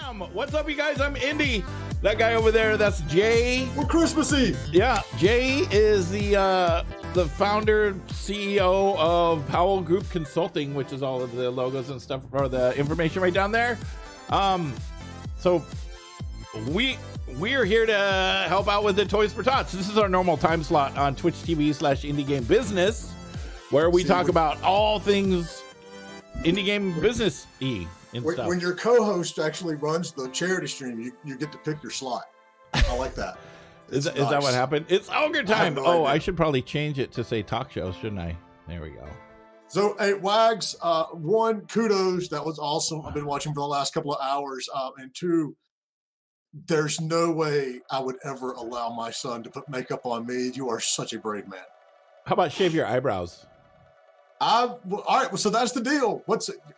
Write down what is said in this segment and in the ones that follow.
Bam! What's up, you guys? I'm Indy. That guy over there, that's Jay. We're Christmassy. Yeah, Jay is the founder, CEO of Powell Group Consulting, which is all of the logos and stuff, or the information right down there. So we're here to help out with the Toys for Tots. This is our normal time slot on Twitch TV/Indie Game Business, where we talk about all things indie game business-y. When your co-host actually runs the charity stream, you get to pick your slot. I like that. Is that what happened? It's ogre time. I should probably change it to say talk show, shouldn't I? There we go. So, hey, Wags, one, kudos. That was awesome. I've been watching for the last couple of hours. And two, there's no way I would ever allow my son to put makeup on me. You are such a brave man. How about shave your eyebrows? All right, so that's the deal.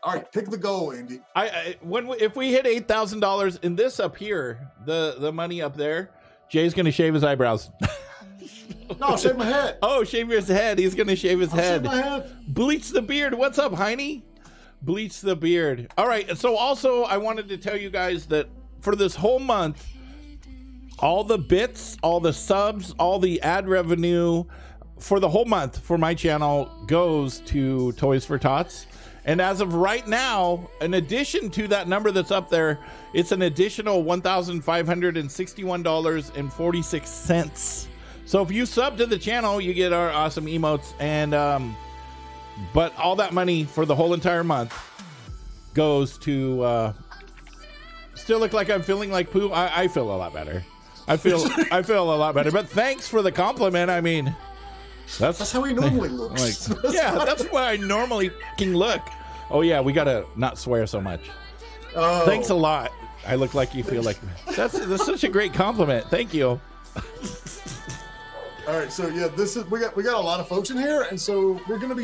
All right, pick the goal, Andy. If we hit $8,000 in this up here, the money up there, Jay's gonna shave his eyebrows. No, shave my head. Oh, shave his head. He's gonna shave his head. Shave my head. Bleach the beard. What's up, Heine? Bleach the beard. All right. So also, I wanted to tell you guys that for this whole month, all the bits, all the subs, all the ad revenue for the whole month for my channel goes to Toys for Tots. And as of right now, in addition to that number that's up there, it's an additional $1,561.46. So if you sub to the channel, you get our awesome emotes. And but all that money for the whole entire month goes to still look like I'm feeling like poo. I feel a lot better. I feel a lot better. But thanks for the compliment. I mean, that's how he normally looks. Yeah, that's why I normally can look. Oh yeah, we gotta not swear so much. Oh. Thanks a lot. I look like you feel like me. That's such a great compliment. Thank you. All right, so yeah, we got a lot of folks in here, and so we're doing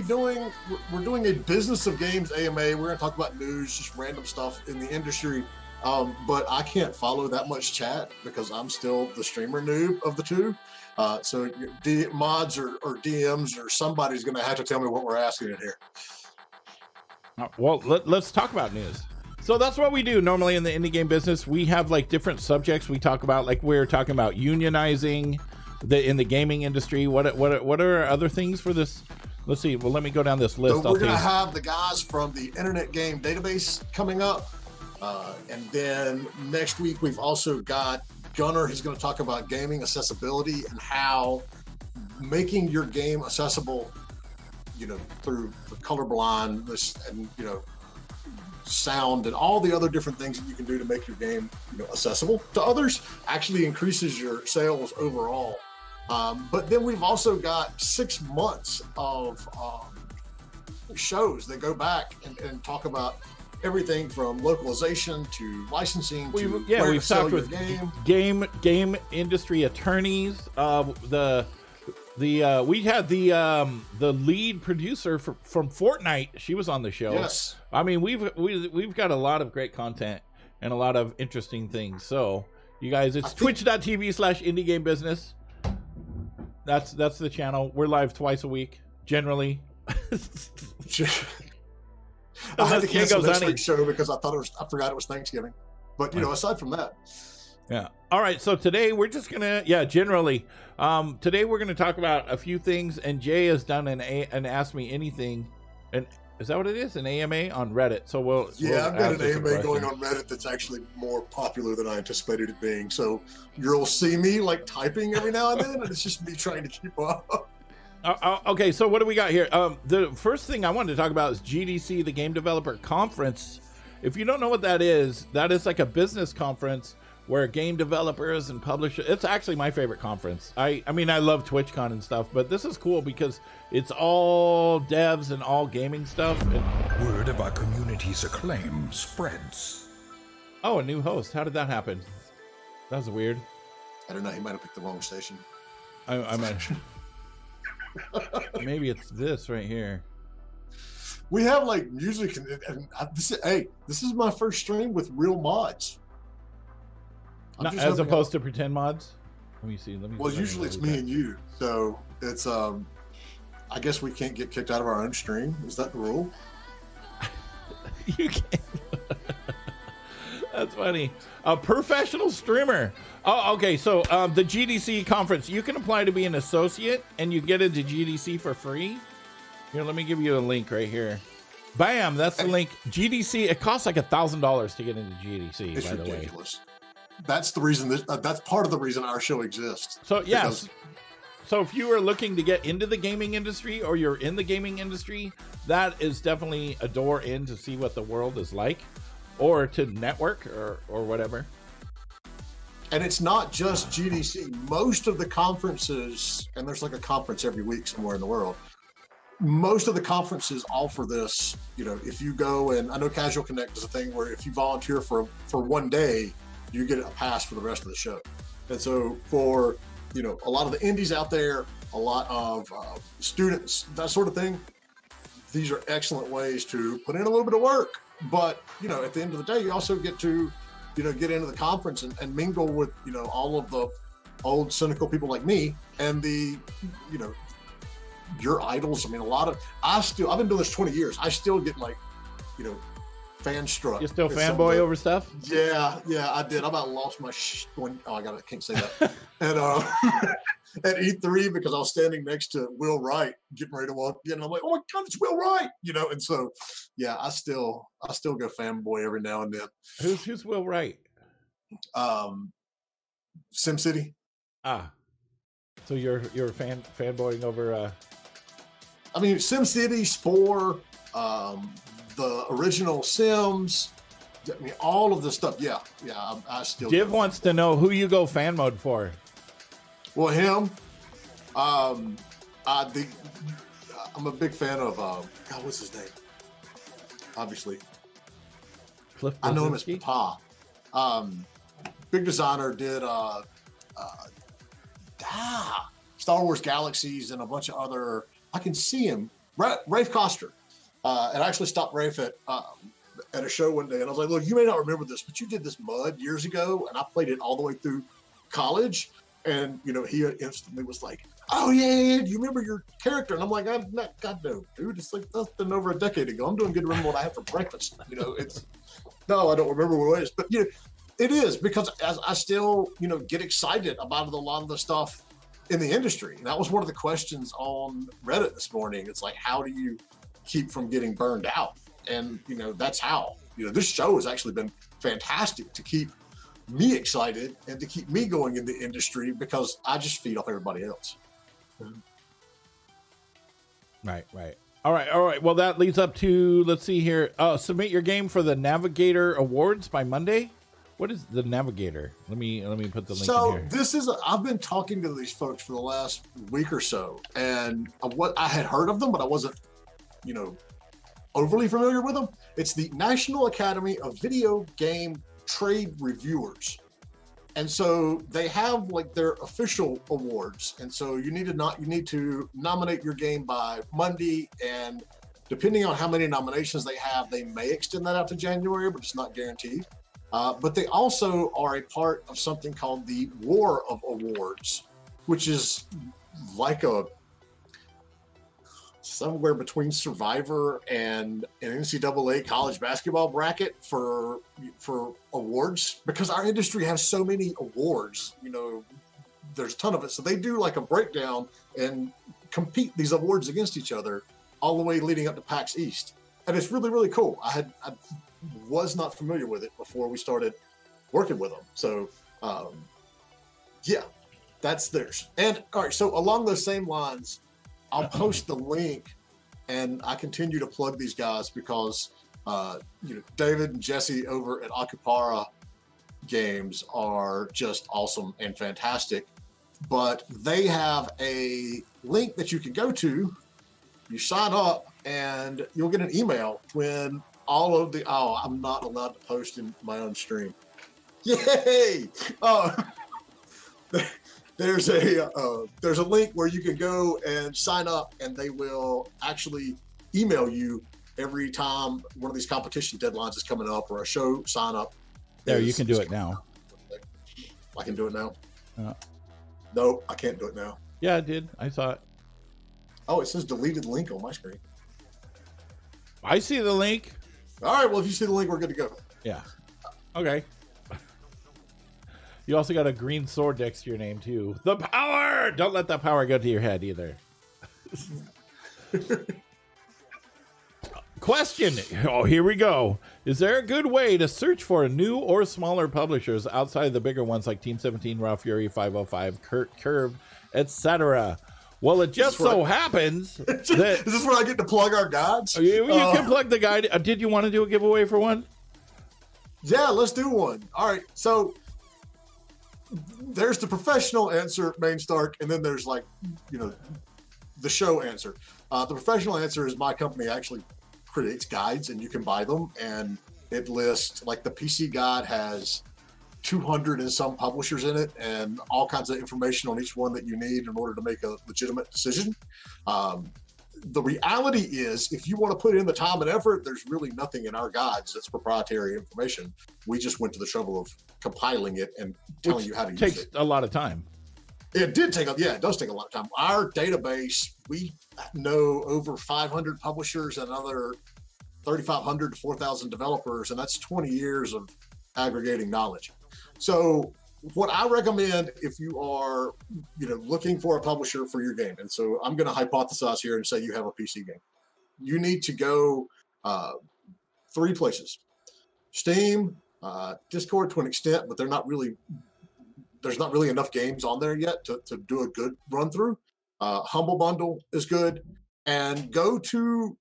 a Business of Games AMA. We're gonna talk about news, just random stuff in the industry. But I can't follow that much chat because I'm still the streamer noob of the two. So mods or DMs or somebody's going to have to tell me what we're asking in here. Well, let's talk about news. So that's what we do normally in the indie game business. We have like different subjects we talk about. Like we're talking about unionizing in the gaming industry. What are other things for this? Let's see. Well, let me go down this list. So we're going to have the guys from the Internet Game Database coming up. And then next week, we've also got Gunnar. He's going to talk about gaming accessibility and how making your game accessible, through the colorblindness and, sound and all the other different things that you can do to make your game, accessible to others actually increases your sales overall. But then we've also got 6 months of shows that go back and talk about everything from localization to licensing to we've talked with game industry attorneys. We had the lead producer from Fortnite. She was on the show. Yes, I mean we've got a lot of great content and a lot of interesting things. So you guys, it's twitch.tv/indie game business. That's the channel. We're live twice a week generally. I had to cancel next week's show because I forgot it was Thanksgiving. But aside from that, yeah. All right. So today we're just gonna generally. Today we're gonna talk about a few things, and Jay has done an Ask Me Anything, and is that what it is? An AMA on Reddit. So I've got an AMA going on Reddit that's actually more popular than I anticipated it being. So you'll see me like typing every now and then, and it's just me trying to keep up. Okay, so what do we got here? The first thing I wanted to talk about is GDC, the Game Developer Conference. If you don't know what that is like a business conference where game developers and publishers, it's actually my favorite conference. I mean, I love TwitchCon and stuff, but this is cool because it's all devs and all gaming stuff. Word of our community's acclaim spreads. Oh, a new host. How did that happen? That was weird. I don't know. He might have picked the wrong station. I might. Maybe it's this right here. We have like music and this is my first stream with real mods. As opposed to pretend mods. Let me see. Well, usually it's me and you, so it's I guess we can't get kicked out of our own stream. Is that the rule? You can't. That's funny. A professional streamer. Oh, okay. So the GDC conference, you can apply to be an associate and you get into GDC for free. Here, let me give you a link right here. Bam, that's the link. GDC, it costs like $1,000 to get into GDC, It's by ridiculous. the way. That's the reason that's part of the reason our show exists. So yes. So if you are looking to get into the gaming industry or you're in the gaming industry, that is definitely a door in to see what the world is like, or to network or whatever. And it's not just GDC. Most of the conferences, and there's like a conference every week somewhere in the world, most of the conferences offer this. You know, if you go, and I know Casual Connect is a thing where if you volunteer for 1 day, you get a pass for the rest of the show. And so for, you know, a lot of the indies out there, a lot of students, that sort of thing, these are excellent ways to put in a little bit of work. But, you know, at the end of the day, you also get to, you know, get into the conference and mingle with, you know, all of the old cynical people like me and the, you know, your idols. I mean, I've been doing this 20 years. I still get like, you know, fan struck. You still fanboy over stuff? Yeah, I did. I about lost my I can't say that. And at E3 because I was standing next to Will Wright getting ready to walk in, and I'm like, oh my God, it's Will Wright, you know. And so, yeah, I still go fanboy every now and then. Who's Will Wright? SimCity. Ah, so you're fanboying over. I mean, SimCity, Spore, the original Sims. I mean, all of this stuff. Yeah. I still. Div wants to know who you go fan mode for. Well, him. I'm a big fan of. God, what's his name? Obviously, Cliff. I know him as Papa. Big designer did Star Wars Galaxies and a bunch of other. I can see him. Rafe Koster. And I actually stopped Rafe at a show one day, and I was like, look, you may not remember this, but you did this MUD years ago, and I played it all the way through college. And, you know, he instantly was like, oh, yeah, do you remember your character? And I'm like, God, no, dude. It's like, that's been over a decade ago. I'm doing good to remember what I had for breakfast. You know, no, I don't remember what it is. But, you know, it is because as I still, you know, get excited about a lot of the stuff in the industry. And that was one of the questions on Reddit this morning. It's like, how do you keep from getting burned out? And, you know, that's how. You know, this show has actually been fantastic to keep me excited and to keep me going in the industry because I just feed off everybody else. Right. All right. Well, that leads up to, let's see here. Submit your game for the Navigator Awards by Monday. What is the Navigator? Let me put the link in here. So I've been talking to these folks for the last week or so, and what I had heard of them, but I wasn't, you know, overly familiar with them. It's the National Academy of Video Game Trade Reviewers. And so they have like their official awards. And so you need to nominate your game by Monday. And depending on how many nominations they have, they may extend that out to January, but it's not guaranteed. But they also are a part of something called the War of Awards, which is like somewhere between Survivor and an NCAA college basketball bracket for awards, because our industry has so many awards. You know, there's a ton of it. So they do like a breakdown and compete these awards against each other all the way leading up to PAX East. And it's really, really cool. I was not familiar with it before we started working with them. So, yeah, that's theirs. And all right, so along those same lines, I'll post the link, and I continue to plug these guys because, you know, David and Jesse over at Akupara Games are just awesome and fantastic. But they have a link that you can go to. You sign up, and you'll get an email when all of the I'm not allowed to post in my own stream. Yay! There's a link where you can go and sign up, and they will actually email you every time one of these competition deadlines is coming up or a show sign up. There, you can do it now. I can do it now. Nope, I can't do it now. Yeah, I did. I saw it. Oh, it says deleted link on my screen. I see the link. All right, well, if you see the link, we're good to go. Yeah. Okay. You also got a green sword next to your name too. The power! Don't let that power go to your head either. Question. Oh, here we go. Is there a good way to search for new or smaller publishers outside the bigger ones like Team 17, Raw Fury, 505, Curve, etc.? Well, it just so happens that... Is this where I get to plug our guides? You can plug the guide. Did you want to do a giveaway for one? Yeah, let's do one. All right, so there's the professional answer, Main Stark, and then there's like, the show answer. The professional answer is my company actually creates guides, and you can buy them, and it lists, like, the PC guide has 200 and some publishers in it, and all kinds of information on each one that you need in order to make a legitimate decision. The reality is, if you want to put in the time and effort, there's really nothing in our guides that's proprietary information. We just went to the trouble of compiling it and telling you how to use it. Takes a lot of time. It did take it does take a lot of time. Our database, we know over 500 publishers and another 3,500 to 4,000 developers, and that's 20 years of aggregating knowledge. So what I recommend, if you are, looking for a publisher for your game, and so I'm going to hypothesize here and say you have a PC game, you need to go 3 places: Steam, Discord to an extent, but there's not really enough games on there yet to do a good run through. Humble Bundle is good, and go to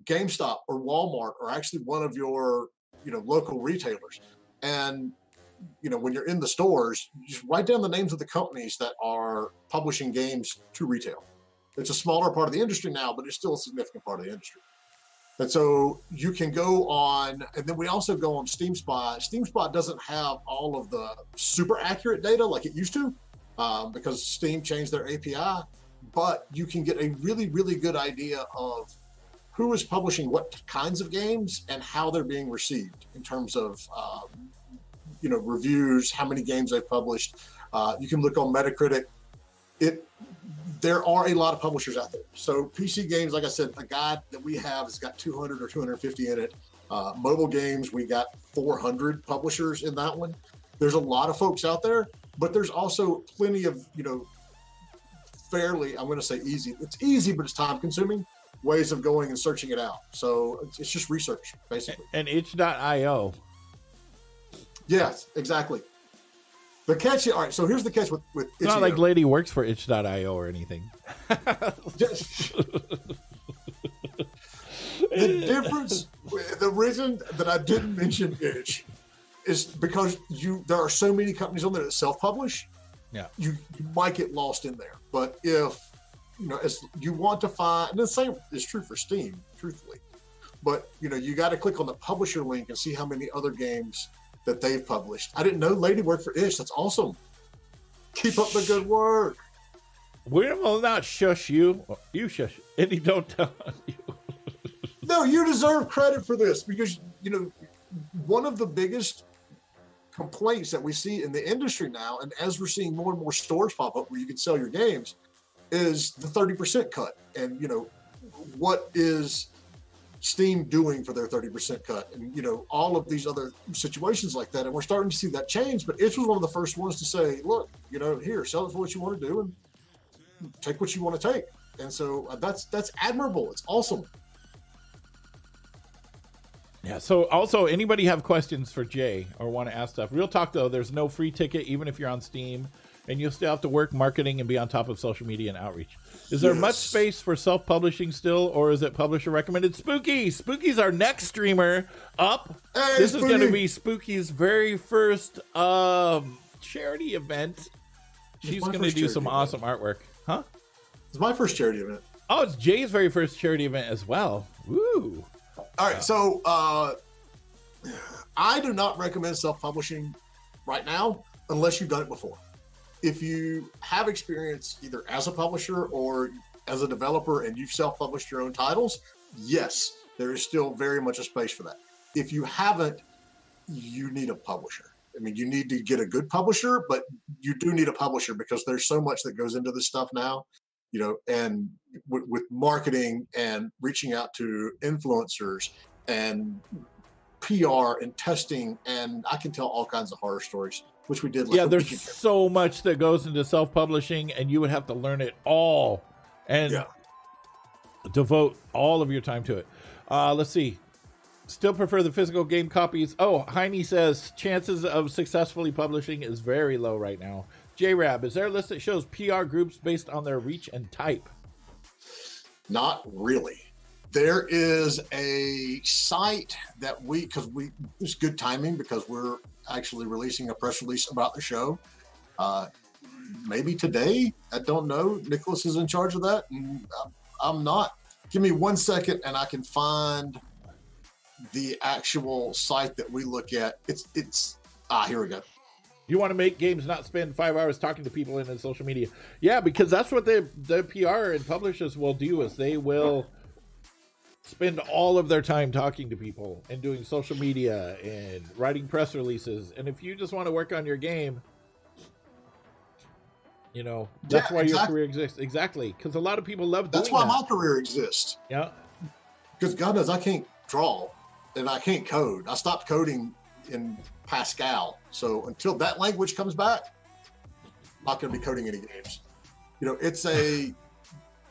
GameStop or Walmart or actually one of your local retailers, and when you're in the stores, just write down the names of the companies that are publishing games to retail. It's a smaller part of the industry now, but it's still a significant part of the industry. And so you can go on, and then we also go on SteamSpot. SteamSpot doesn't have all of the super accurate data like it used to, because Steam changed their API, but you can get a really, really good idea of who is publishing what kinds of games and how they're being received in terms of reviews, how many games they've published. You can look on Metacritic. There are a lot of publishers out there. So PC games, like I said, a guide that we have has got 200 or 250 in it. Mobile games, we got 400 publishers in that one. There's a lot of folks out there, but there's also plenty of, fairly, I'm going to say easy. It's easy, but it's time consuming ways of going and searching it out. So it's just research, basically. And itch.io. Yes, exactly. The catch, all right, so here's the catch with it's not like Lady works for itch.io or anything. The difference, the reason that I didn't mention itch is because there are so many companies on there that self-publish. Yeah. You might get lost in there. But if, as you want to find, and the same is true for Steam, truthfully. But, you got to click on the publisher link and see how many other games that they've published. I didn't know Lady worked for Itch. That's awesome. Keep up the good work. We will not shush you. You shush. And you don't tell you. No, you deserve credit for this because, one of the biggest complaints that we see in the industry now, and as we're seeing more and more stores pop up where you can sell your games, is the 30% cut. And, what is Steam doing for their 30% cut, and all of these other situations like that, and we're starting to see that change. But Itch was one of the first ones to say, look, here, sell it for what you want to do and take what you want to take. And so that's admirable. It's awesome. Yeah. So also, anybody have questions for Jay or want to ask stuff? Real talk though, there's no free ticket even if you're on Steam, and you'll still have to work marketing and be on top of social media and outreach. Is there much space for self-publishing still, or is it publisher recommended? Spooky's our next streamer up. Hey, this Spooky. is going to be Spooky's very first charity event. She's going to do some awesome artwork. Huh? It's my first charity event. Oh, it's Jay's very first charity event as well. Woo. All right, so I do not recommend self-publishing right now unless you've done it before. If you have experience either as a publisher or as a developer and you've self-published your own titles, yes, there is still very much a space for that. If you haven't, you need a publisher. I mean, you need to get a good publisher, but you do need a publisher because there's so much that goes into this stuff now, and with marketing and reaching out to influencers and PR and testing, and I can tell all kinds of horror stories which we did. Yeah, there's so much that goes into self-publishing, and you would have to learn it all and devote all of your time to it. Let's see. Still prefer the physical game copies. Oh, Heine says chances of successfully publishing is very low right now. J-Rab, is there a list that shows PR groups based on their reach and type? Not really. There is a site that it's good timing because we're actually releasing a press release about the show. Maybe today, I don't know. Nicholas is in charge of that, and I'm not. Give me 1 second and I can find the actual site that we look at. Here we go. You want to make games not spend 5 hours talking to people in social media. Yeah, because that's what the PR and publishers will do, is they will spend all of their time talking to people and doing social media and writing press releases. And if you just want to work on your game, that's why your career exists. Exactly. Because a lot of people love doing that. That's why my career exists. Yeah. Because God knows I can't draw and I can't code. I stopped coding in Pascal. So until that language comes back, I'm not going to be coding any games.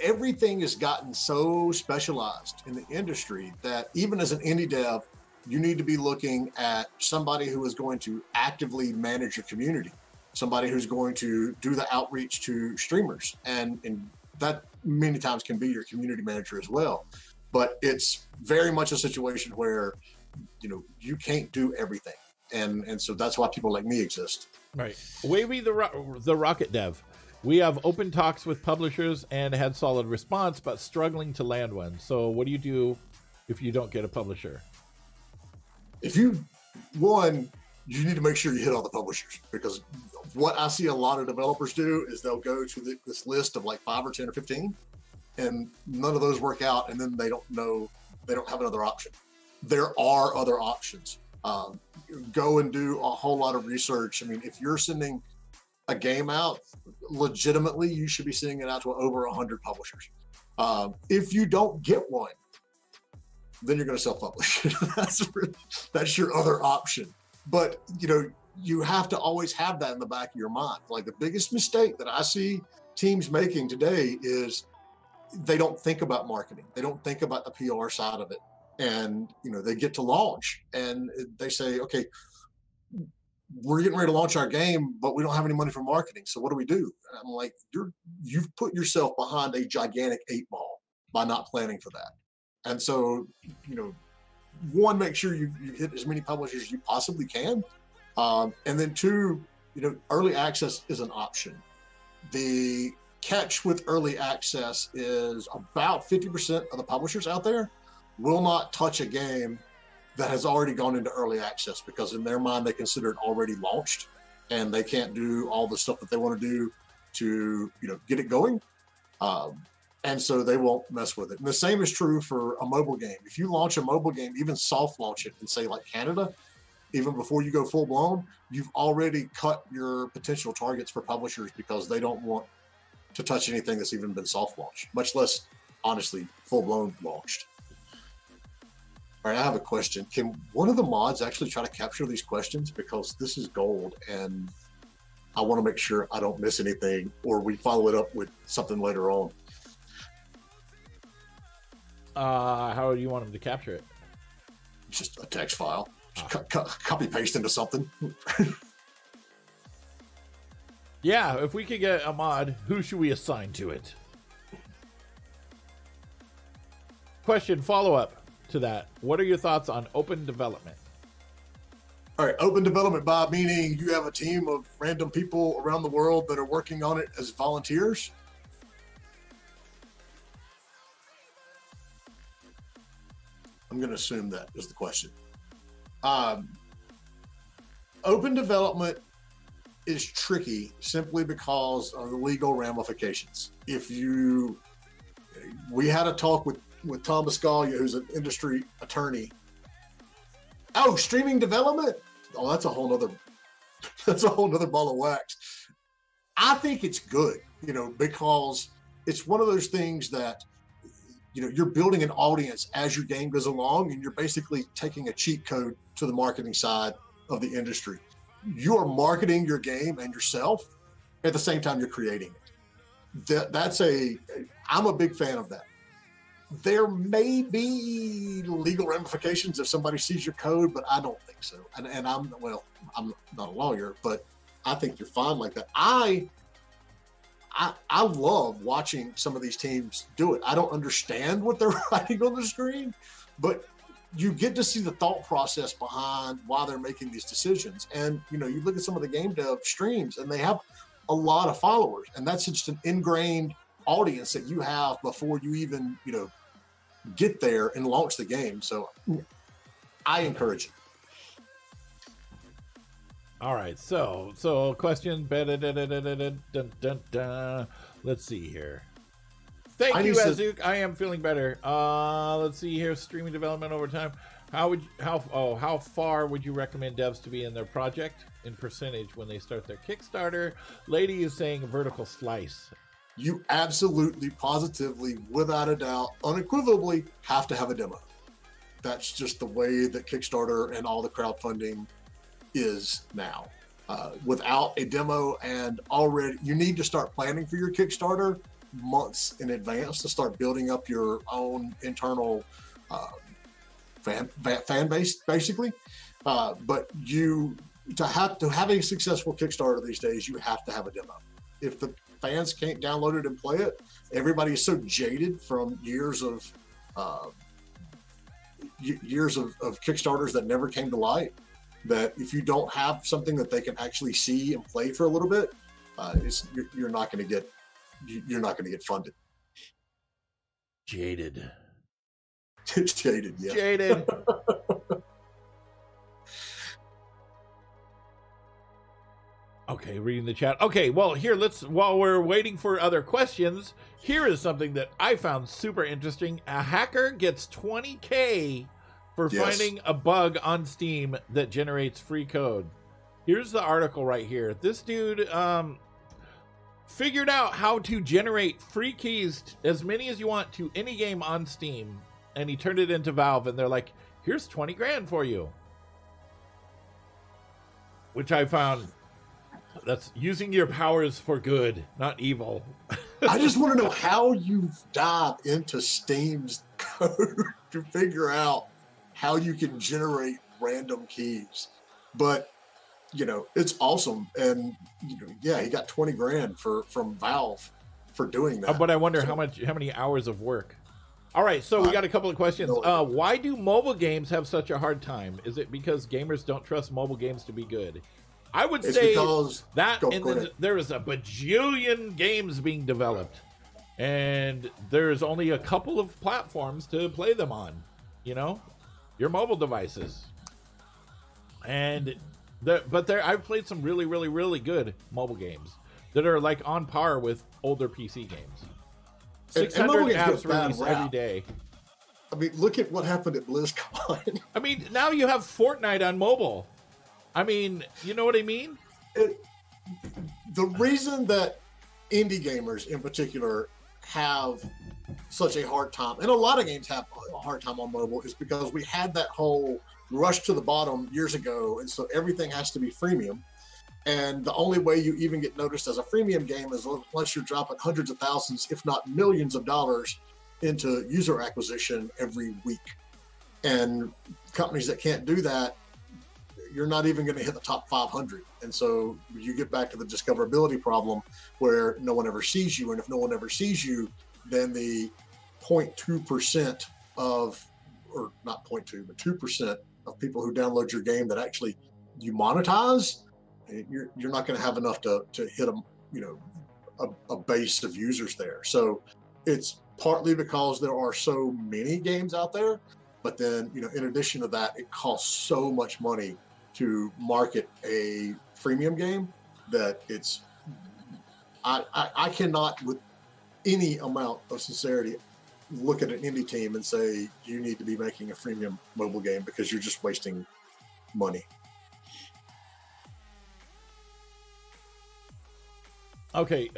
Everything has gotten so specialized in the industry that even as an indie dev, you need to be looking at somebody who is going to actively manage your community, somebody who's going to do the outreach to streamers. And that many times can be your community manager as well. But it's very much a situation where, you can't do everything. And so that's why people like me exist. Right. Wavy the Rocket Dev. We have open talks with publishers and had solid response, but struggling to land one. So what do you do if you don't get a publisher? You need to make sure you hit all the publishers, because what I see a lot of developers do is they'll go to this list of like 5 or 10 or 15, and none of those work out. And then they don't have another option. There are other options. Go and do a whole lot of research. I mean, if you're sending a game out, legitimately, you should be sending it out to over 100 publishers. If you don't get one, then you're going to self-publish. That's your other option. But, you have to always have that in the back of your mind. Like, the biggest mistake that I see teams making today is they don't think about marketing. They don't think about the PR side of it. And, they get to launch and they say, okay, we're getting ready to launch our game, but we don't have any money for marketing. So what do we do? And I'm like, you've put yourself behind a gigantic 8 ball by not planning for that. And so, one, make sure you hit as many publishers as you possibly can. And then 2, early access is an option. The catch with early access is about 50% of the publishers out there will not touch a game that has already gone into early access, because in their mind, they consider it already launched and they can't do all the stuff that they want to do to, get it going. And so they won't mess with it. And the same is true for a mobile game. If you launch a mobile game, even soft launch it in, say, like Canada, even before you go full blown, you've already cut your potential targets for publishers, because they don't want to touch anything that's even been soft launched, much less, honestly, full blown launched. All right, I have a question. Can one of the mods actually try to capture these questions? Because this is gold, and I want to make sure I don't miss anything, or we follow it up with something later on. How do you want them to capture it? Just a text file. Just copy paste into something. Yeah, if we could get a mod, who should we assign to it? Question, follow-up to that. What are your thoughts on open development? All right, open development, Bob, meaning you have a team of random people around the world that are working on it as volunteers? I'm going to assume that is the question. Open development is tricky simply because of the legal ramifications. We had a talk with Tom Biscaglia, who's an industry attorney. Oh, streaming development? Oh, that's a whole nother ball of wax. I think it's good, because it's one of those things that, you're building an audience as your game goes along, and you're basically taking a cheat code to the marketing side of the industry. you are marketing your game and yourself at the same time you're creating it. I'm a big fan of that. There may be legal ramifications if somebody sees your code, but I don't think so. And I'm not a lawyer, but I think you're fine like that. I love watching some of these teams do it. I don't understand what they're writing on the screen, but you get to see the thought process behind why they're making these decisions. And, you look at some of the game dev streams and they have a lot of followers, and that's just an ingrained audience that you have before you even, get there and launch the game. So I encourage it. All right, so question. Let's see here. Thank you, Azuk. I am feeling better. Let's see here. Streaming development over time. How far would you recommend devs to be in their project in percentage when they start their Kickstarter? Lady is saying vertical slice. You absolutely, positively, without a doubt, unequivocally have to have a demo. That's just the way that Kickstarter and all the crowdfunding is now. Without a demo, and already you need to start planning for your Kickstarter months in advance to start building up your own internal fan base, basically. But to have a successful Kickstarter these days, you have to have a demo. If the fans can't download it and play it, everybody is so jaded from years of Kickstarters that never came to light, that if you don't have something that they can actually see and play for a little bit, you're not going to get funded. Jaded. It's jaded, yeah. Jaded. Okay, reading the chat. Okay, well, here, while we're waiting for other questions, here is something that I found super interesting. A hacker gets $20K for finding a bug on Steam that generates free code. Here's the article right here. This dude figured out how to generate free keys, as many as you want, to any game on Steam, and he turned it into Valve, and they're like, here's 20 grand for you. Which I found... That's using your powers for good, not evil. I just want to know how you dive into Steam's code to figure out how you can generate random keys. But, it's awesome. And, he got 20 grand from Valve for doing that. But I wonder how many hours of work. All right, so we got a couple of questions. Why do mobile games have such a hard time? Is it because gamers don't trust mobile games to be good? I would say that there is a bajillion games being developed, and there's only a couple of platforms to play them on, your mobile devices. And I've played some really, really, really good mobile games that are like on par with older PC games. 600 apps released every day. I mean, look at what happened at BlizzCon. I mean, now you have Fortnite on mobile. I mean, you know what I mean? The reason that indie gamers in particular have such a hard time, and a lot of games have a hard time on mobile, is because we had that whole rush to the bottom years ago, and so everything has to be freemium. And the only way you even get noticed as a freemium game is unless you're dropping hundreds of thousands, if not millions of dollars into user acquisition every week. And companies that can't do that, you're not even going to hit the top 500. And so you get back to the discoverability problem where no one ever sees you. And if no one ever sees you, then the 0.2% of, or not 0.2, but 2% of people who download your game that actually you monetize, you're not going to have enough to hit a base of users there. So it's partly because there are so many games out there, but then, in addition to that, it costs so much money to market a freemium game that it's, I cannot with any amount of sincerity look at an indie team and say, you need to be making a freemium mobile game because you're just wasting money. Okay,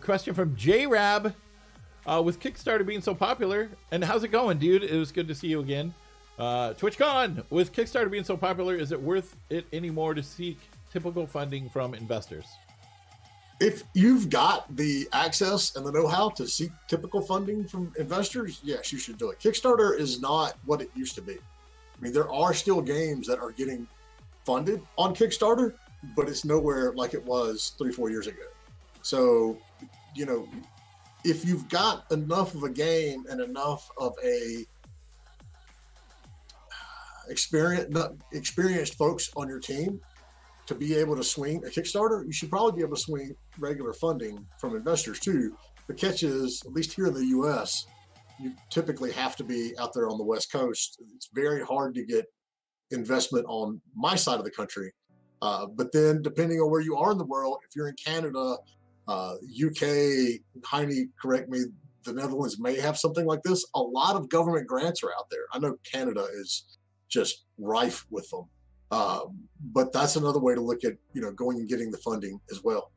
question from J-Rab. With Kickstarter being so popular, and how's it going, dude? It was good to see you again. TwitchCon, with Kickstarter being so popular, is it worth it anymore to seek typical funding from investors? If you've got the access and the know-how to seek typical funding from investors, yes, you should do it. Kickstarter is not what it used to be. I mean, there are still games that are getting funded on Kickstarter, but it's nowhere like it was 3-4 years ago. So, you know, if you've got enough of a game and enough of a experienced folks on your team to be able to swing a Kickstarter, you should probably be able to swing regular funding from investors too. The catch is, at least here in the US, you typically have to be out there on the West Coast. It's very hard to get investment on my side of the country. But then depending on where you are in the world, if you're in Canada, UK, Heine, correct me, the Netherlands may have something like this. A lot of government grants are out there. I know Canada is just rife with them. But that's another way to look at, you know, going and getting the funding as well.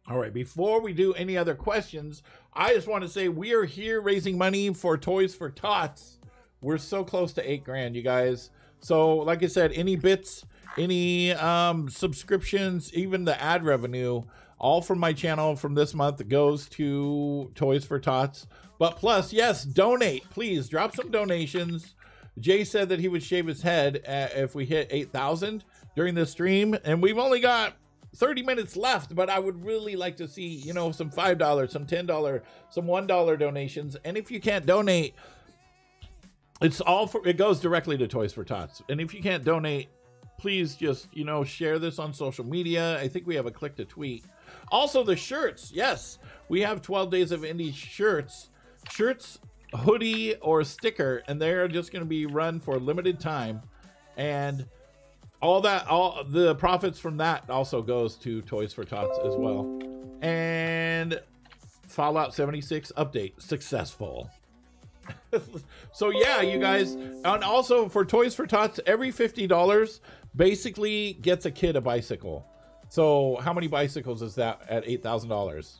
All right, before we do any other questions, I just want to say we are here raising money for Toys for Tots. We're so close to $8,000, you guys. So like I said, any bits, any subscriptions, even the ad revenue, all from my channel from this month goes to Toys for Tots. But plus, yes, donate. Please drop some donations. Jay said that he would shave his head if we hit 8,000 during the stream. And we've only got 30 minutes left, but I would really like to see, you know, some $5, some $10, some $1 donations. And if you can't donate, it's all for, it goes directly to Toys for Tots. And if you can't donate, please just, you know, share this on social media. I think we have a click to tweet. Also the shirts. Yes, we have 12 Days of Indie shirts, hoodie or sticker, and they're just going to be run for a limited time. And all the profits from that also goes to Toys for Tots as well. And Fallout 76 update successful. So yeah, you guys, and also for Toys for Tots, every $50 basically gets a kid a bicycle. So how many bicycles is that at $8,000?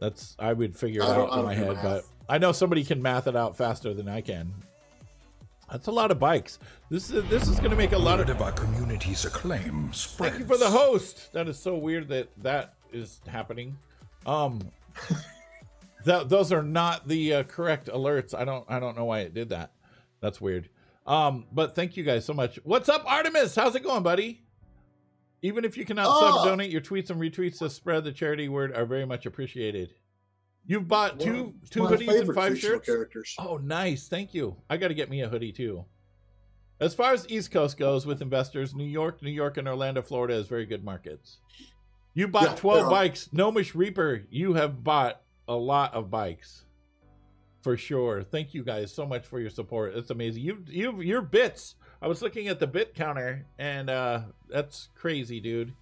That's, I would figure it out in my head, but I know somebody can math it out faster than I can. That's a lot of bikes. This is going to make a lot of our community's acclaim spreads. Thank you for the host. That is so weird that is happening. Those are not the correct alerts. I don't know why it did that. That's weird. But thank you guys so much. What's up, Artemis? How's it going, buddy? Even if you cannot sub donate, your tweets and retweets to spread the charity word are very much appreciated. You've bought two hoodies and 5 shirts. Characters. Oh, nice. Thank you. I got to get me a hoodie too. As far as East Coast goes with investors, New York, and Orlando, Florida is very good markets. You bought 12 bikes. Gnomish Reaper, you have bought a lot of bikes. For sure. Thank you guys so much for your support. It's amazing. Your bits. I was looking at the bit counter, and that's crazy, dude.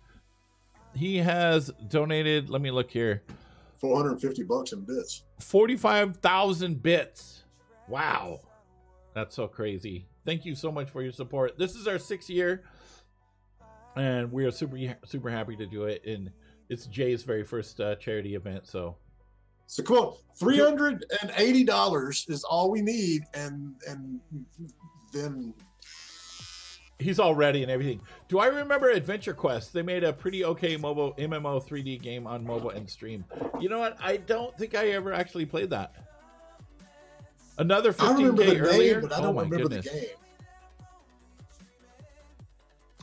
He has donated, let me look here, $450 in bits. 45,000 bits. Wow. That's so crazy. Thank you so much for your support. This is our 6th year, and we are super happy to do it. And it's Jay's very first charity event, so come on, $380 is all we need, and then he's all ready and everything. Do I remember Adventure Quest? They made a pretty okay mobile MMO 3D game on mobile and stream. You know what? I don't think I ever actually played that. Another 15K earlier. But I don't remember the game.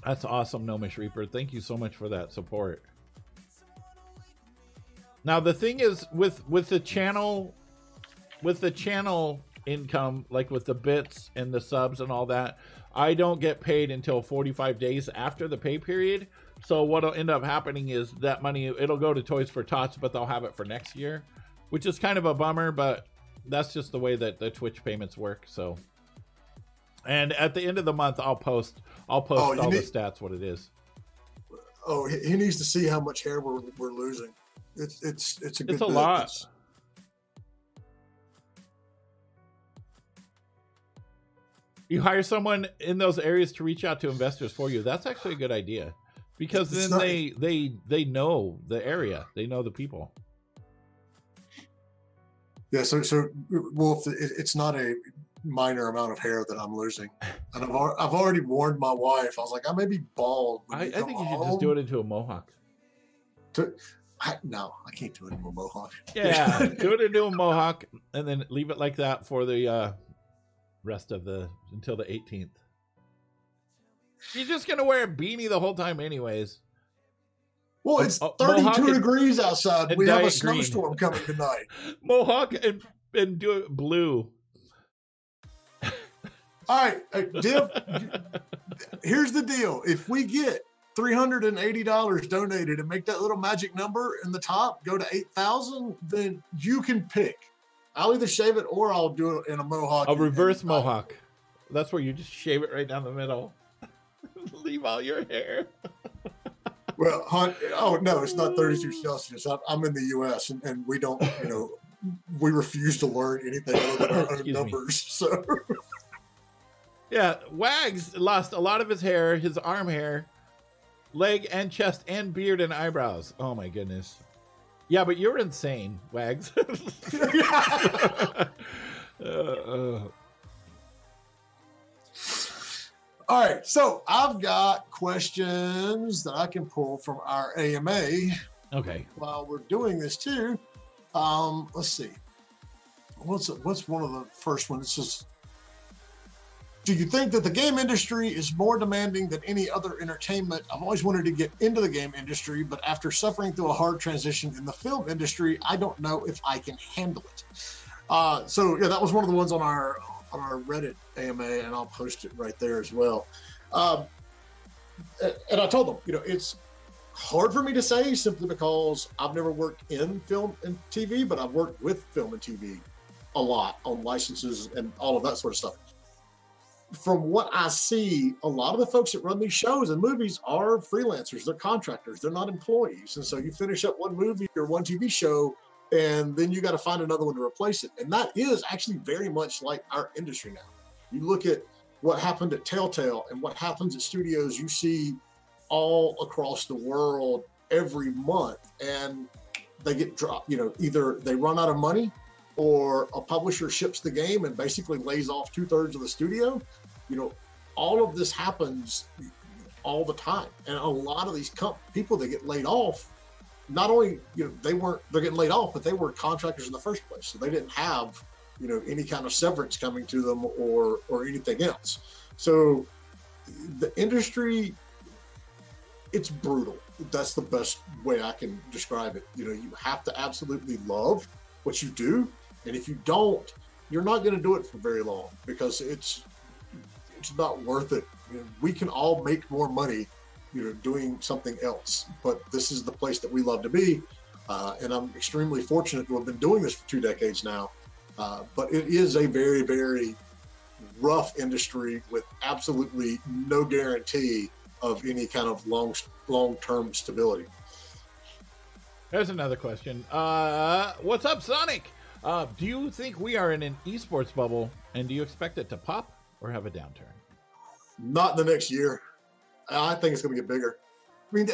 That's awesome, Gnomish Reaper. Thank you so much for that support. Now the thing is with the channel income, like with the bits and the subs and all that, I don't get paid until 45 days after the pay period. So what'll end up happening is that money, it'll go to Toys for Tots, but they'll have it for next year, which is kind of a bummer, but that's just the way that the Twitch payments work. So, and at the end of the month, I'll post all the stats, what it is. Oh, he needs to see how much hair we're losing. It's a lot. You hire someone in those areas to reach out to investors for you. That's actually a good idea, because then they know the area, they know the people. Yeah. So Wolf, it's not a minor amount of hair that I'm losing. And I've already warned my wife. I was like, I may be bald. I think you should just do it into a mohawk. No, I can't do it into a mohawk. Yeah, do it into a mohawk and then leave it like that for the rest of until the 18th. You're just gonna wear a beanie the whole time, anyways. Well, it's 32 degrees outside. We have a snowstorm coming tonight. Mohawk and do it blue. All right, Div, here's the deal. If we get $380 donated and make that little magic number in the top go to 8,000, then you can pick. I'll either shave it or I'll do it in a mohawk. A reverse mohawk. That's where you just shave it right down the middle. Leave all your hair. Well, no, it's not 32 Celsius. I'm in the U.S. and we don't, we refuse to learn anything other than our own numbers. So, yeah, Wags lost a lot of his hair, his arm hair, leg and chest and beard and eyebrows. Oh my goodness. Yeah, but you're insane, Wags. All right, so I've got questions that I can pull from our AMA. Okay. While we're doing this too, let's see. What's one of the first ones? It says, do you think that the game industry is more demanding than any other entertainment? I've always wanted to get into the game industry, but after suffering through a hard transition in the film industry, I don't know if I can handle it. So yeah, that was one of the ones on our Reddit AMA, and I'll post it right there as well. And I told them, it's hard for me to say simply because I've never worked in film and TV, but I've worked with film and TV a lot on licenses and all of that sort of stuff. From what I see, a lot of the folks that run these shows and movies are freelancers. They're contractors. They're not employees. And so you finish up one movie or one TV show, and then you got to find another one to replace it. And that is actually very much like our industry now. You look at what happened at Telltale and what happens at studios you see all across the world every month, and they get dropped. Either they run out of money or a publisher ships the game and basically lays off 2/3 of the studio. All of this happens all the time. And a lot of these people that get laid off, not only, they're getting laid off, but they were contractors in the first place. So they didn't have, any kind of severance coming to them or anything else. So the industry, it's brutal. That's the best way I can describe it. You have to absolutely love what you do. And if you don't, you're not going to do it for very long because it's not worth it. We can all make more money doing something else, but this is the place that we love to be. And I'm extremely fortunate to have been doing this for 2 decades now. But it is a very, very rough industry with absolutely no guarantee of any kind of long-term stability. There's another question. What's up, Sonic? Do you think we are in an eSports bubble, and do you expect it to pop or have a downturn? Not in the next year. I think it's going to get bigger. I mean,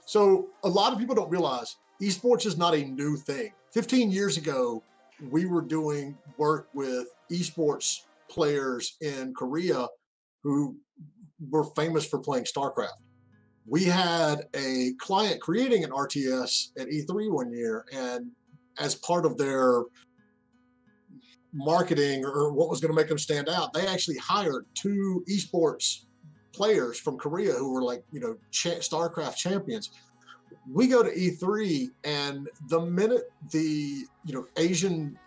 so a lot of people don't realize esports is not a new thing. 15 years ago, we were doing work with esports players in Korea who were famous for playing StarCraft. We had a client creating an RTS at E3 one year, and as part of their marketing or what was going to make them stand out, they actually hired 2 esports players from Korea who were like, StarCraft champions. We go to E3, and the minute the, Asian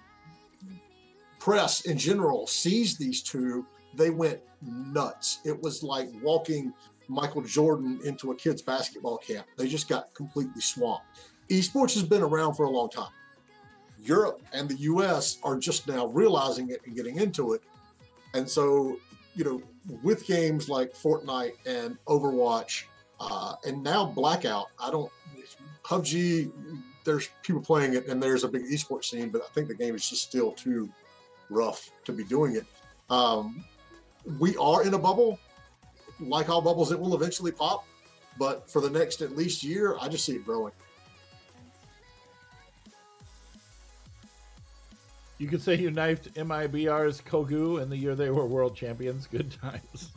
press in general sees these 2, they went nuts. It was like walking Michael Jordan into a kid's basketball camp. They just got completely swamped. Esports has been around for a long time. Europe and the US are just now realizing it and getting into it. And so, with games like Fortnite and Overwatch, and now Blackout, PUBG, there's people playing it and there's a big esports scene, but I think the game is just still too rough to be doing it. We are in a bubble. Like all bubbles, it will eventually pop, but for the next at least year, I just see it growing. You could say you knifed MIBR's Kogu in the year they were world champions. Good times.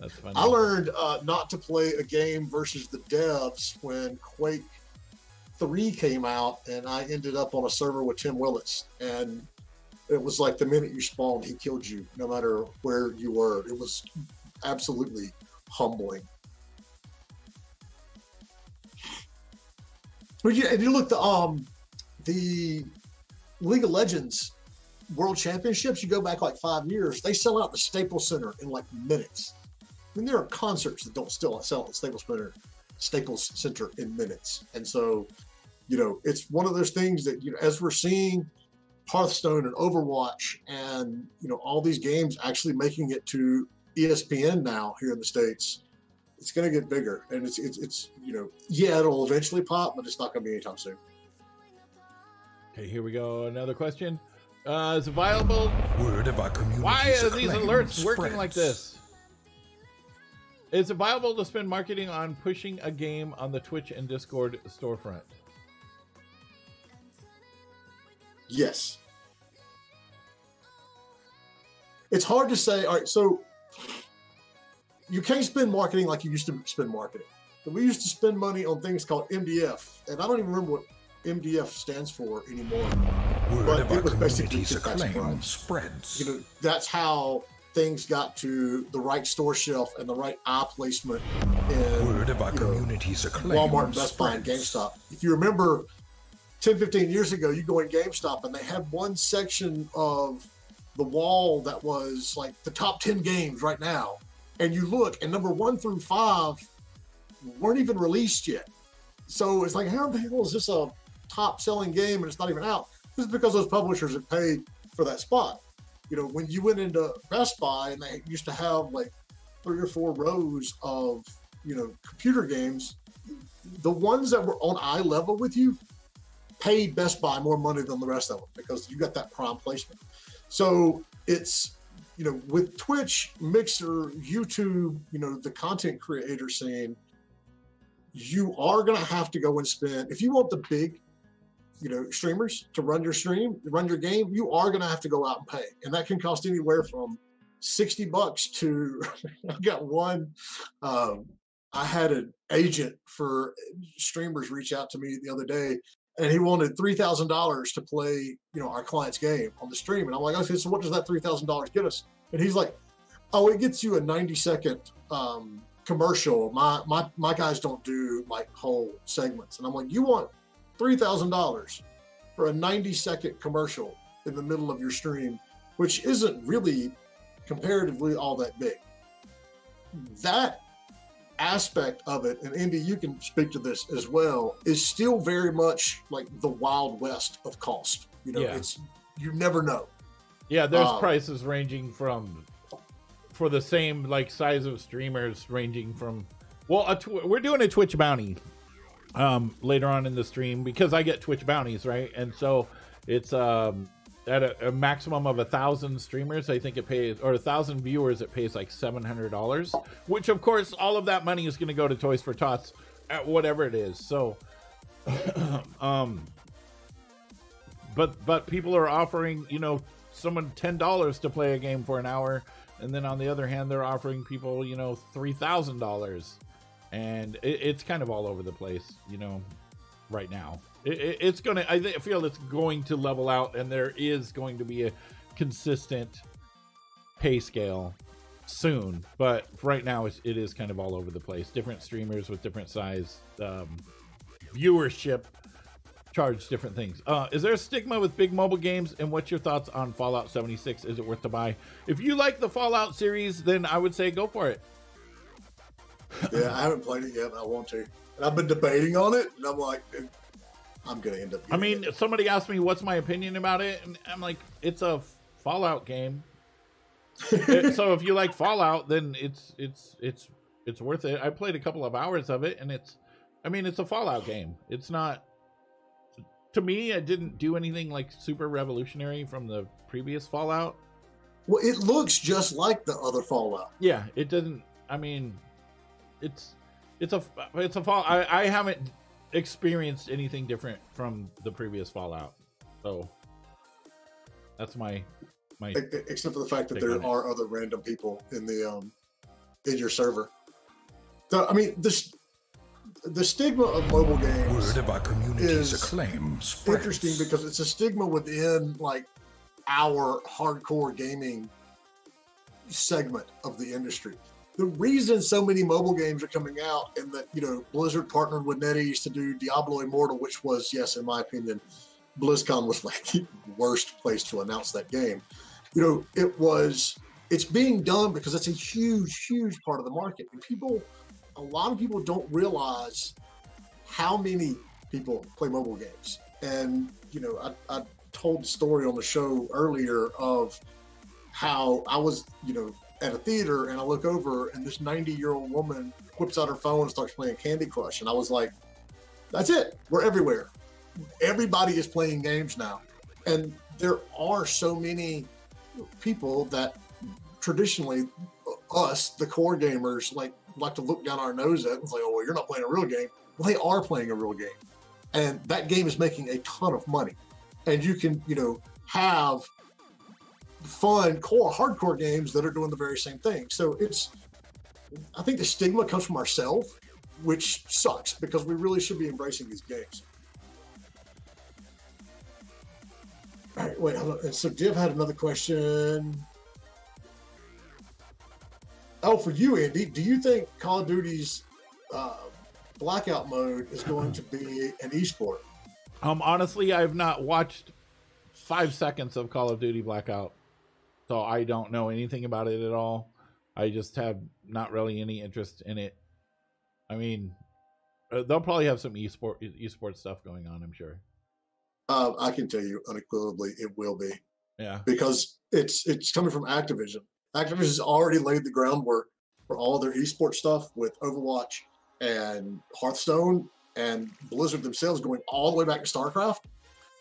That's funny. I learned not to play a game versus the devs when Quake 3 came out, and I ended up on a server with Tim Willits, and it was like the minute you spawned, he killed you, no matter where you were. It was absolutely humbling. But yeah, and you look the League of Legends World Championships, you go back like 5 years, they sell out the Staples Center in like minutes. I mean, there are concerts that don't still sell at Staples Center in minutes. And so, you know, it's one of those things that, you know, as we're seeing Hearthstone and Overwatch and, you know, all these games actually making it to ESPN now here in the States, it's going to get bigger. And it's, you know, yeah, it'll eventually pop, but it's not going to be anytime soon. Okay, here we go. Another question. Is it viable? Word of our community's Why are these acclaim alerts working spreads. like this? Is it viable to spend marketing on pushing a game on the Twitch and Discord storefront? Yes. It's hard to say. All right, so you can't spend marketing like you used to spend marketing. But we used to spend money on things called MDF, and I don't even remember what MDF stands for anymore. Word But of it our was basically community's to tax acclaim price. spreads. You know, that's how things got to the right store shelf and the right eye placement in Word of our you know, community's acclaim Walmart, Best Buy, and spreads. GameStop. If you remember 10, 15 years ago, you go in GameStop and they had one section of the wall that was like the top 10 games right now. And you look, and number 1 through 5 weren't even released yet. So it's like, how the hell is this a top selling game and it's not even out? This is because those publishers have paid for that spot. You know, when you went into Best Buy and they used to have like 3 or 4 rows of, you know, computer games, the ones that were on eye level with you paid Best Buy more money than the rest of them because you got that prime placement. So it's, you know, with Twitch, Mixer, YouTube, you know, the content creator scene, you are going to have to go and spend, if you want the big, you know, streamers to run your stream, run your game, you are going to have to go out and pay. And that can cost anywhere from $60 to, I got one, I had an agent for streamers reach out to me the other day, and he wanted $3,000 to play, you know, our client's game on the stream. And I'm like, okay, so what does that $3,000 get us? And he's like, oh, it gets you a 90-second commercial. My guys don't do like whole segments. And I'm like, you want $3,000 for a 90-second commercial in the middle of your stream, which isn't really comparatively all that big. That aspect of it, and Indy, you can speak to this as well, is still very much like the Wild West of cost. You know, Yeah. it's, you never know. Yeah, there's prices ranging from, for the same like size of streamers, ranging from, well, we're doing a Twitch bounty later on in the stream because I get Twitch bounties, right? And so it's at a maximum of 1,000 streamers, I think it pays, or 1,000 viewers, it pays like $700, which of course all of that money is going to go to Toys for Tots at whatever it is. So but people are offering, you know, someone $10 to play a game for an hour, and then on the other hand they're offering people, you know, $3,000, and it's kind of all over the place, you know, right now. It's gonna, I feel it's going to level out, and there is going to be a consistent pay scale soon, but right now it is kind of all over the place. Different streamers with different size viewership charge different things. Is there a stigma with big mobile games, and what's your thoughts on Fallout 76? Is it worth to buy? If you like the Fallout series, then I would say go for it. Yeah, I haven't played it yet, but I want to. And I've been debating on it, and I'm like, I'm going to end up getting it. Somebody asked me what's my opinion about it, and I'm like, it's a Fallout game. So if you like Fallout, then it's worth it. I played a couple of hours of it, and it's a Fallout game. It's not, to me, it didn't do anything like super revolutionary from the previous Fallout. Well, it looks just like the other Fallout. Yeah, it doesn't. I mean, it's a Fallout. I haven't experienced anything different from the previous Fallout. So That's my except for the fact that there are other random people in the in your server. So, I mean, the stigma of mobile games Word of our community's is acclaim spreads. interesting because it's a stigma within like our hardcore gaming segment of the industry. The reason so many mobile games are coming out, and that, you know, Blizzard partnered with NetEase to do Diablo Immortal, which was, yes, in my opinion, BlizzCon was like the worst place to announce that game. You know, it's being done because it's a huge part of the market. And a lot of people don't realize how many people play mobile games. And, you know, I told the story on the show earlier of how I was, you know, at a theater and I look over and this 90-year-old woman whips out her phone and starts playing Candy Crush. And I was like, that's it. We're everywhere. Everybody is playing games now. And there are so many people that traditionally us, the core gamers, like to look down our nose at and say, oh, well, you're not playing a real game. Well, they are playing a real game. And that game is making a ton of money. And you can, you know, have fun hardcore games that are doing the very same thing. So I think the stigma comes from ourselves, which sucks because we really should be embracing these games. All right, wait, hold on. So Div had another question. Oh, for you, Andy, do you think Call of Duty's blackout mode is going to be an esport? Honestly, I've not watched 5 seconds of Call of Duty Blackout, so I don't know anything about it at all. I just have not really any interest in it. I mean, they'll probably have some esports stuff going on, I'm sure. I can tell you unequivocally it will be. Yeah. Because it's coming from Activision. Activision's already laid the groundwork for all their esports stuff with Overwatch and Hearthstone, and Blizzard themselves going all the way back to StarCraft.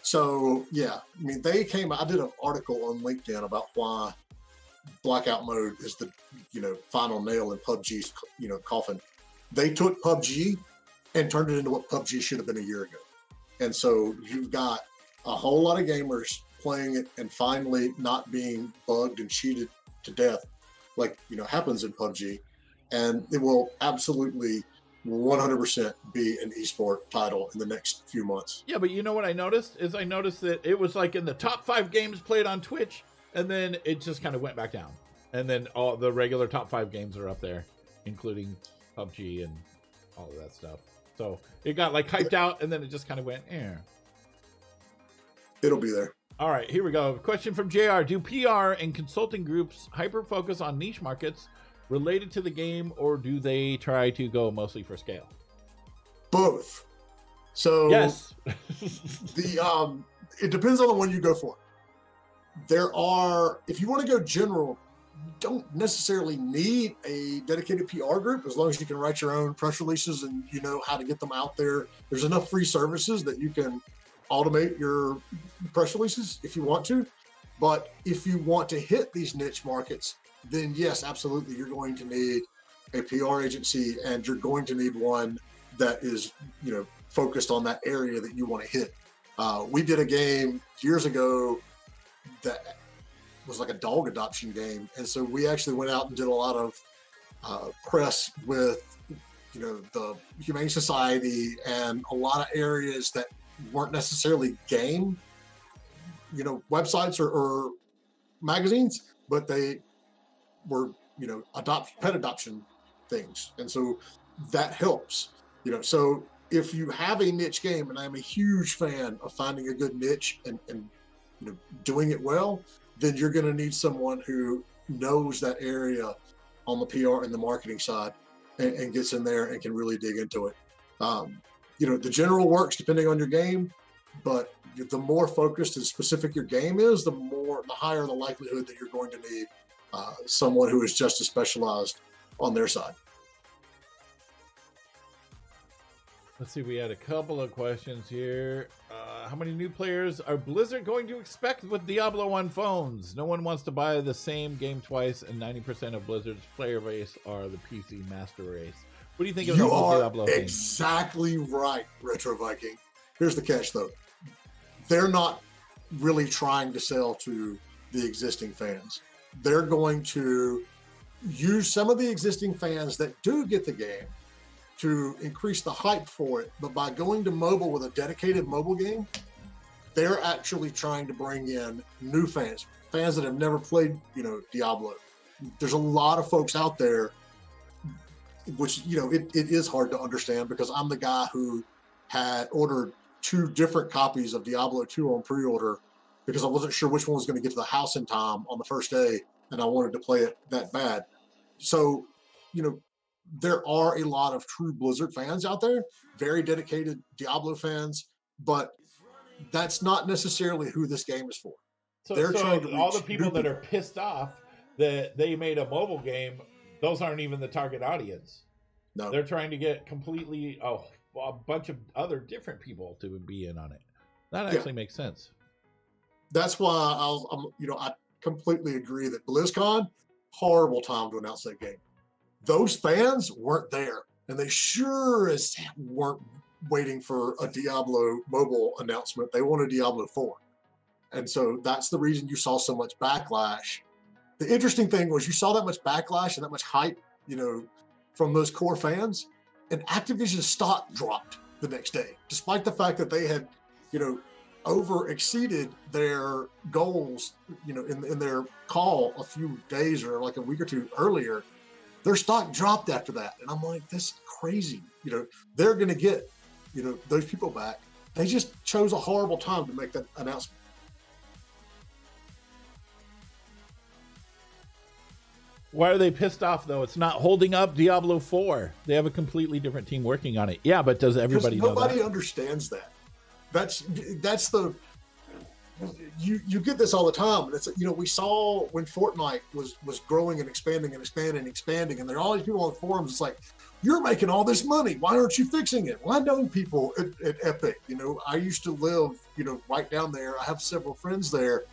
So yeah, I mean, I did an article on LinkedIn about why blackout mode is the, you know, final nail in PUBG's, you know, coffin. They took PUBG and turned it into what PUBG should have been a year ago. And so you've got a whole lot of gamers playing it and finally not being bugged and cheated to death, like, you know, happens in PUBG. And it will absolutely 100% be an esport title in the next few months. Yeah, but you know what I noticed that it was like in the top 5 games played on Twitch, and then it just kind of went back down. And then all the regular top 5 games are up there, including PUBG and all of that stuff. So it got like hyped out, and then it just kind of went, eh. It'll be there. All right, here we go. Question from JR. Do PR and consulting groups hyper-focus on niche markets related to the game, or do they try to go mostly for scale? Both. So yes. It depends on the one you go for. If you want to go general, you don't necessarily need a dedicated PR group, as long as you can write your own press releases and you know how to get them out there. There's enough free services that you can automate your press releases if you want to. But if you want to hit these niche markets, then yes, absolutely, you're going to need a PR agency, and you're going to need one that is, you know, focused on that area that you want to hit. We did a game years ago that was like a dog adoption game, and so we actually went out and did a lot of press with, you know, the Humane Society and a lot of areas that weren't necessarily game, you know, websites or magazines, but they were, you know, pet adoption things. And so that helps, you know. So if you have a niche game, and I'm a huge fan of finding a good niche and you know, doing it well, then you're going to need someone who knows that area on the PR and the marketing side and gets in there and can really dig into it. You know, the general works depending on your game, but the more focused and specific your game is, the higher the likelihood that you're going to need someone who is just as specialized on their side. Let's see, we had a couple of questions here. How many new players are Blizzard going to expect with Diablo on phones? No one wants to buy the same game twice, and 90% of Blizzard's player base are the PC master race. What do you think of the whole Diablo thing? Exactly right, Retro Viking. Here's the catch, though. They're not really trying to sell to the existing fans. They're going to use some of the existing fans that do get the game to increase the hype for it. But by going to mobile with a dedicated mobile game, they're actually trying to bring in new fans that have never played, Diablo. There's a lot of folks out there, which, it is hard to understand, because I'm the guy who had ordered 2 different copies of Diablo 2 on pre-order because I wasn't sure which one was going to get to the house in time on the first day, and I wanted to play it that bad. So, there are a lot of true Blizzard fans out there, very dedicated Diablo fans, but that's not necessarily who this game is for. So, They're trying to all the people that are pissed off that they made a mobile game, those aren't even the target audience. No, they're trying to get completely a bunch of other different people to be in on it. That actually makes sense. That's why I completely agree that BlizzCon, horrible time to announce that game. Those fans weren't there, and they sure as weren't waiting for a Diablo mobile announcement. They wanted Diablo 4. And so that's the reason you saw so much backlash. The interesting thing was you saw that much backlash and that much hype, from those core fans, and Activision's stock dropped the next day, despite the fact that they had, over exceeded their goals, in their call a few days or like a week or two earlier. Their stock dropped after that. And I'm like, this is crazy. They're going to get, those people back. They just chose a horrible time to make that announcement. Why are they pissed off, though? It's not holding up Diablo 4. They have a completely different team working on it. Yeah, but does everybody know that? Nobody understands that. That's the... You get this all the time. And it's, we saw when Fortnite was growing and expanding, and there are all these people on the forums. It's like, you're making all this money. Why aren't you fixing it? Well, I know people at Epic. I used to live, right down there. I have several friends there.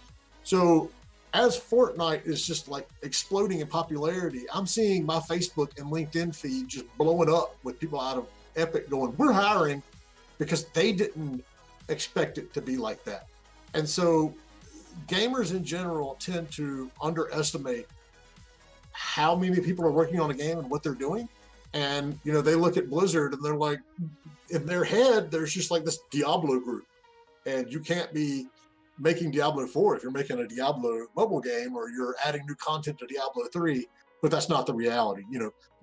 So as Fortnite is just like exploding in popularity, I'm seeing my Facebook and LinkedIn feed just blowing up with people out of Epic going, we're hiring, because they didn't expect it to be like that. And so gamers in general tend to underestimate how many people are working on a game and what they're doing. And, they look at Blizzard and they're like, in their head, there's just like this Diablo group. And you can't be making Diablo 4 if you're making a Diablo mobile game, or you're adding new content to Diablo 3, but that's not the reality.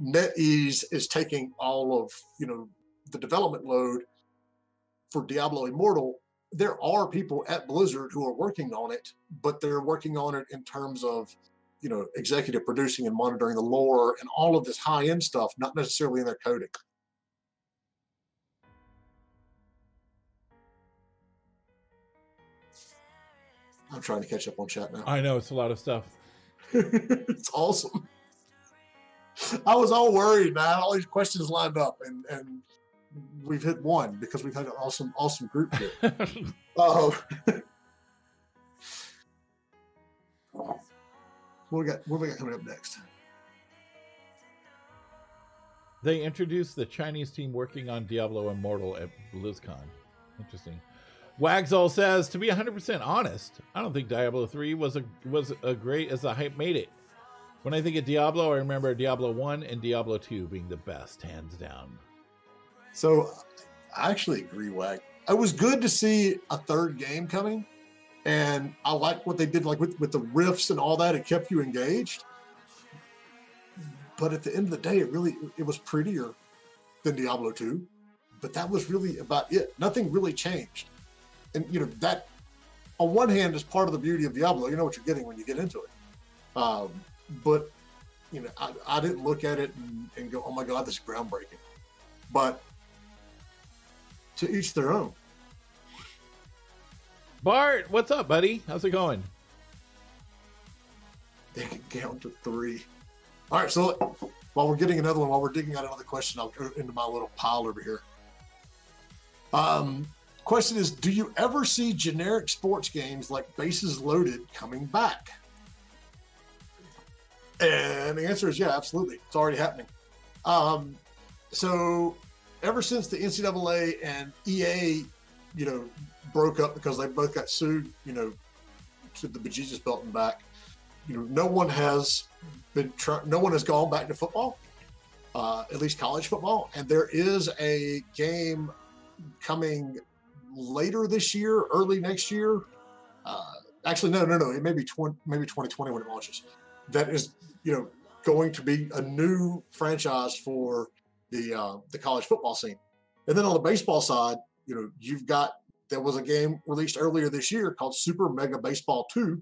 NetEase is taking all of, the development load for Diablo Immortal. There are people at Blizzard who are working on it, but they're working on it in terms of, executive producing and monitoring the lore and all of this high-end stuff, not necessarily in their coding. I'm trying to catch up on chat now. I know, it's a lot of stuff. It's awesome. I was all worried, man. All these questions lined up, and we've hit one because we've had an awesome group here. What we got coming up next? They introduced the Chinese team working on Diablo Immortal at BlizzCon. Interesting. Wagzall says, to be 100% honest, I don't think Diablo 3 was as great as the hype made it. When I think of Diablo, I remember Diablo 1 and Diablo 2 being the best, hands down. So I actually agree, Wag. It was good to see a third game coming, and I like what they did, like with the rifts and all that. It kept you engaged. But at the end of the day, it was prettier than Diablo 2. But that was really about it. Nothing really changed. And, that, on one hand, is part of the beauty of Diablo. You know what you're getting when you get into it. But, I didn't look at it and go, oh, my God, this is groundbreaking. But to each their own. Bart, what's up, buddy? How's it going? They can count to 3. All right, so while we're getting another one, while we're digging out another question, I'll go into my little pile over here. Question is, do you ever see generic sports games like Bases Loaded coming back? And the answer is yeah, absolutely. It's already happening. So ever since the NCAA and EA, broke up because they both got sued, to the bejesus belt and back. No one has gone back to football, at least college football. And there is a game coming later this year, early next year. Actually, no. It may be 2020 when it launches. That is, going to be a new franchise for the college football scene. And then on the baseball side, there was a game released earlier this year called Super Mega Baseball 2.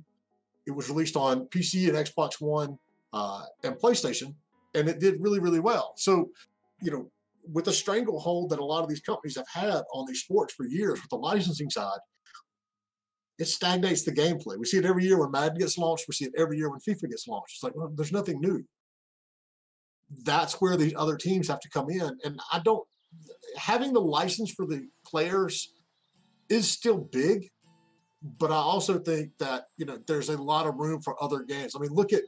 It was released on PC and Xbox One and PlayStation, and it did really, really well. So, with the stranglehold that a lot of these companies have had on these sports for years with the licensing side, it stagnates the gameplay. We see it every year when Madden gets launched. We see it every year when FIFA gets launched. It's like, well, there's nothing new. That's where these other teams have to come in. And having the license for the players is still big, but I also think that, there's a lot of room for other games. I mean, look at,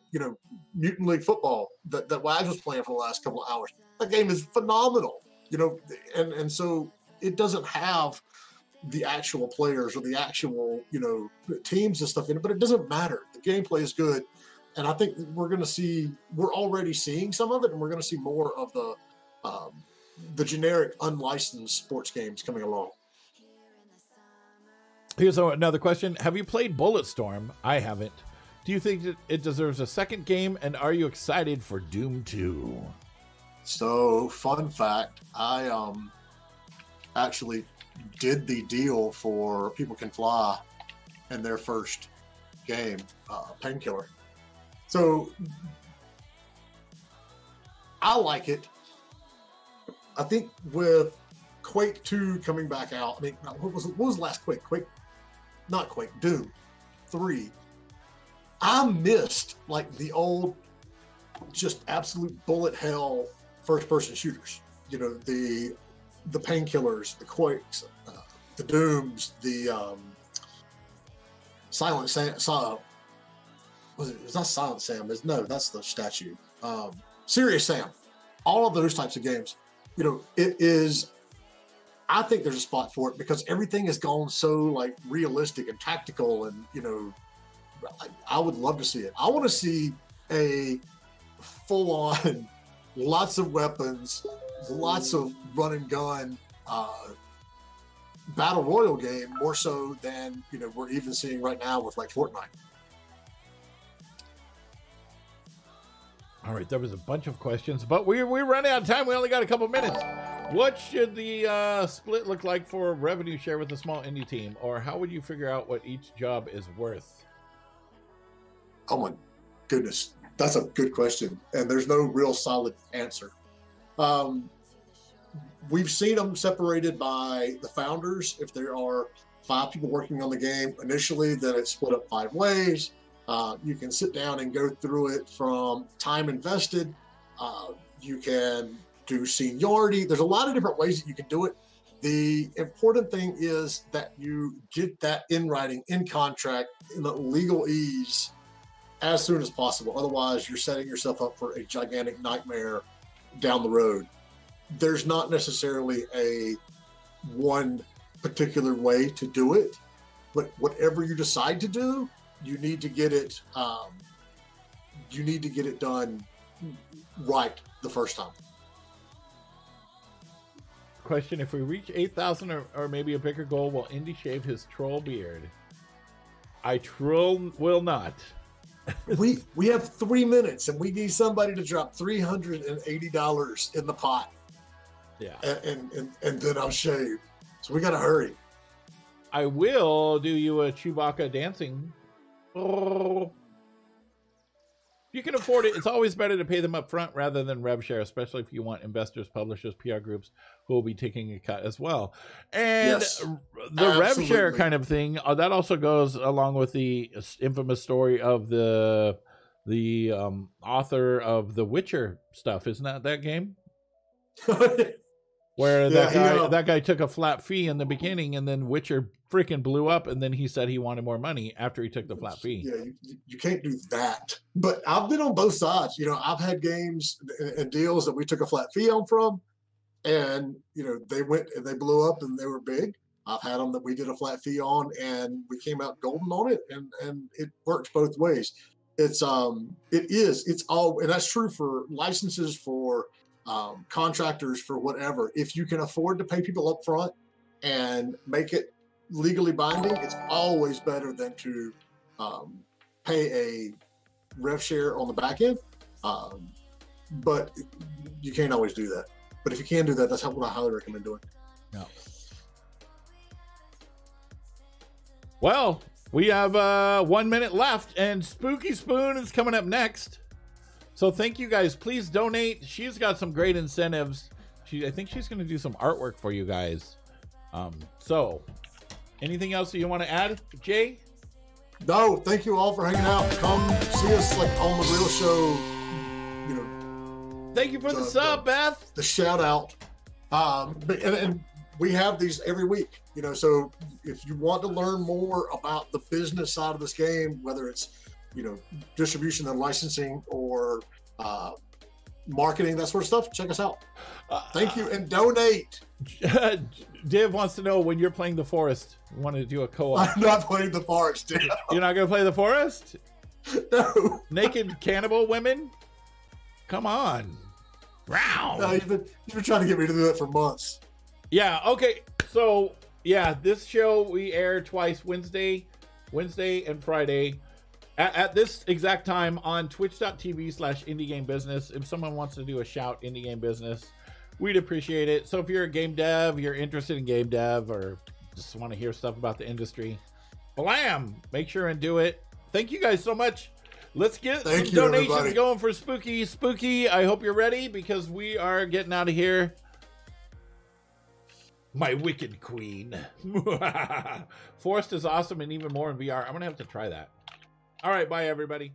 Mutant League Football that Wags was playing for the last couple of hours. That game is phenomenal, and so it doesn't have the actual players or the actual, teams and stuff in it, but it doesn't matter. The gameplay is good. And I think we're already seeing some of it, and we're going to see more of the generic unlicensed sports games coming along. Here's another question. Have you played Bulletstorm? I haven't. Do you think it deserves a second game, and are you excited for Doom 2? So, fun fact, I actually did the deal for People Can Fly in their first game, Painkiller. So, I like it. I think with Quake 2 coming back out, what was the last Quake? Not Quake, Doom 3. I missed the old, just absolute bullet hell first-person shooters. The Painkillers, the Quakes, the Dooms, the Silent Sam. Was not Silent Sam? No, that's the statue. Serious Sam. All of those types of games. It is. I think there's a spot for it because everything has gone so realistic and tactical, and I would love to see it. I want to see a full-on, lots of weapons, lots of run and gun battle royal game, more so than we're even seeing right now with Fortnite. All right, there was a bunch of questions, but we're running out of time. We only got a couple minutes. What should the split look like for revenue share with a small indie team? Or how would you figure out what each job is worth? Oh my goodness. That's a good question. And there's no real solid answer. We've seen them separated by the founders. If there are 5 people working on the game initially, then it's split up 5 ways. You can sit down and go through it from time invested. You can do seniority. There's a lot of different ways that you can do it. The important thing is that you get that in writing, in contract, in the legal ease as soon as possible. Otherwise, you're setting yourself up for a gigantic nightmare down the road. There's not necessarily a one particular way to do it, but whatever you decide to do, you need to get it. You need to get it done right the first time. Question: if we reach 8,000 or maybe a bigger goal, will Indy shave his troll beard? I will not. we have 3 minutes, and we need somebody to drop $380 in the pot. Yeah, and then I'll shave. So we gotta hurry. I will do you a Chewbacca dancing. Oh. You can afford it. It's always better to pay them up front rather than rev share, especially if you want investors, publishers, PR groups who will be taking a cut as well. And yes, the absolutely. rev share kind of thing, that also goes along with the infamous story of the author of the Witcher stuff. Isn't that game? Where that guy took a flat fee in the beginning, and then Witcher freaking blew up, and then he said he wanted more money after he took the flat fee. Yeah, you can't do that. But I've been on both sides. I've had games and deals that we took a flat fee on from, and they went and they blew up and they were big. I've had them that we did a flat fee on, and we came out golden on it, and it works both ways. It's all, and that's true for licenses, for contractors, for whatever. If you can afford to pay people up front and make it legally binding, it's always better than to pay a rev share on the back end. But you can't always do that. But if you can do that, that's what I highly recommend doing. No. Well, we have 1 minute left, and Spooky Spoon is coming up next. So thank you guys. Please donate. She's got some great incentives. I think she's going to do some artwork for you guys. So anything else that you want to add, Jay? No, thank you all for hanging out. Come see us like on the real show. You know. Thank you for the sub, Beth. The shout out. And we have these every week. You know, so if you want to learn more about the business side of this game, whether it's, you know, distribution and licensing or marketing, that sort of stuff, check us out. Thank you, and donate. Div wants to know when you're playing the forest. We want to do a co-op. I'm not playing the forest, Div. You're not going to play the forest? No. Naked cannibal women? Come on. Wow. No, you've been trying to get me to do that for months. Yeah, okay. So, yeah, this show we air twice, Wednesday and Friday. At this exact time on twitch.tv/indiegamebusiness. If someone wants to do a shout indie game business, we'd appreciate it. So if you're a game dev, you're interested in game dev, or just want to hear stuff about the industry, blam, make sure and do it. Thank you guys so much. Let's get some donations everybody going for Spooky. Spooky, I hope you're ready, because we are getting out of here. My wicked queen. Forest is awesome and even more in VR. I'm going to have to try that. All right, bye, everybody.